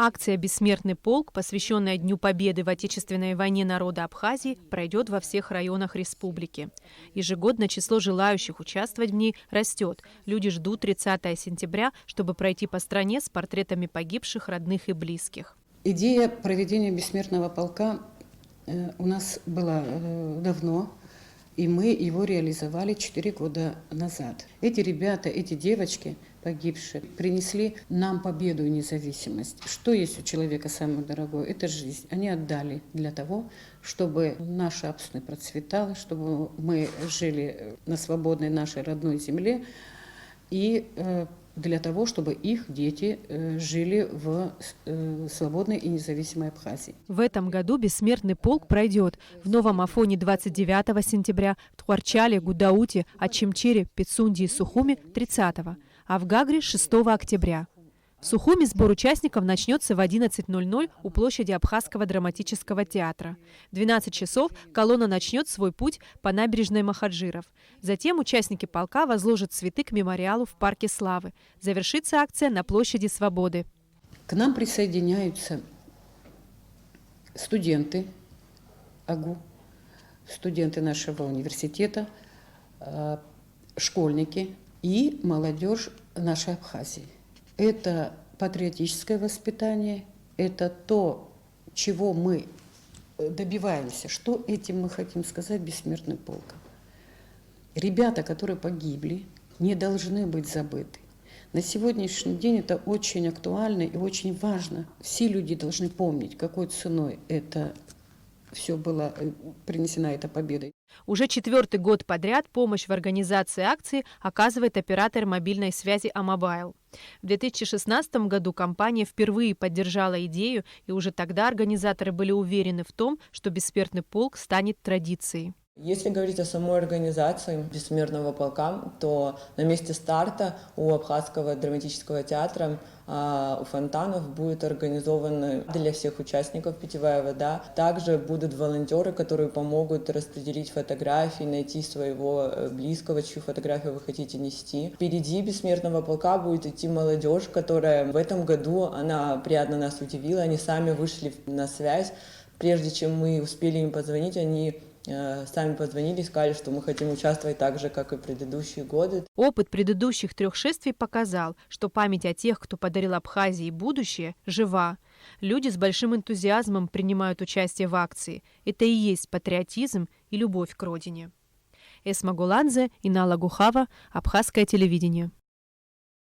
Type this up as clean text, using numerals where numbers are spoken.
Акция «Бессмертный полк», посвященная Дню Победы в Отечественной войне народа Абхазии, пройдет во всех районах республики. Ежегодно число желающих участвовать в ней растет. Люди ждут 30 сентября, чтобы пройти по стране с портретами погибших, родных и близких. Идея проведения «Бессмертного полка» у нас была давно, и мы его реализовали 4 года назад. Эти ребята, эти девочки погибшие, принесли нам победу и независимость. Что есть у человека самое дорогое? Это жизнь. Они отдали для того, чтобы наша общность процветала, чтобы мы жили на свободной нашей родной земле, и для того, чтобы их дети жили в свободной и независимой Абхазии. В этом году «Бессмертный полк» пройдет в Новом Афоне 29 сентября, в Тхуарчале, Гудауте, Ачимчире, Пицунде и Сухуми 30, а в Гагре 6 октября. В Сухуми сбор участников начнется в 11:00 у площади Абхазского драматического театра. В 12 часов колонна начнет свой путь по набережной Махаджиров. Затем участники полка возложат цветы к мемориалу в Парке Славы. Завершится акция на площади Свободы. К нам присоединяются студенты АГУ, студенты нашего университета, школьники и молодежь нашей Абхазии. Это патриотическое воспитание, это то, чего мы добиваемся. Что этим мы хотим сказать бессмертным полком? Ребята, которые погибли, не должны быть забыты. На сегодняшний день это очень актуально и очень важно. Все люди должны помнить, какой ценой это все было принесена эта победа. Уже 4-й год подряд помощь в организации акции оказывает оператор мобильной связи Амобайл. В 2016 году компания впервые поддержала идею, и уже тогда организаторы были уверены в том, что «Бессмертный полк» станет традицией. Если говорить о самой организации «Бессмертного полка», то на месте старта у Абхазского драматического театра у фонтанов будет организована для всех участников питьевая вода. Также будут волонтеры, которые помогут распределить фотографии, найти своего близкого, чью фотографию вы хотите нести. Впереди «Бессмертного полка» будет идти молодежь, которая в этом году, она приятно нас удивила, они сами вышли на связь. Прежде чем мы успели им позвонить, они сами позвонили и сказали, что мы хотим участвовать так же, как и предыдущие годы. Опыт предыдущих 3 шествий показал, что память о тех, кто подарил Абхазии будущее, жива. Люди с большим энтузиазмом принимают участие в акции. Это и есть патриотизм и любовь к родине. Эсма Гуладзе, Инала Гухава, Абхазское телевидение.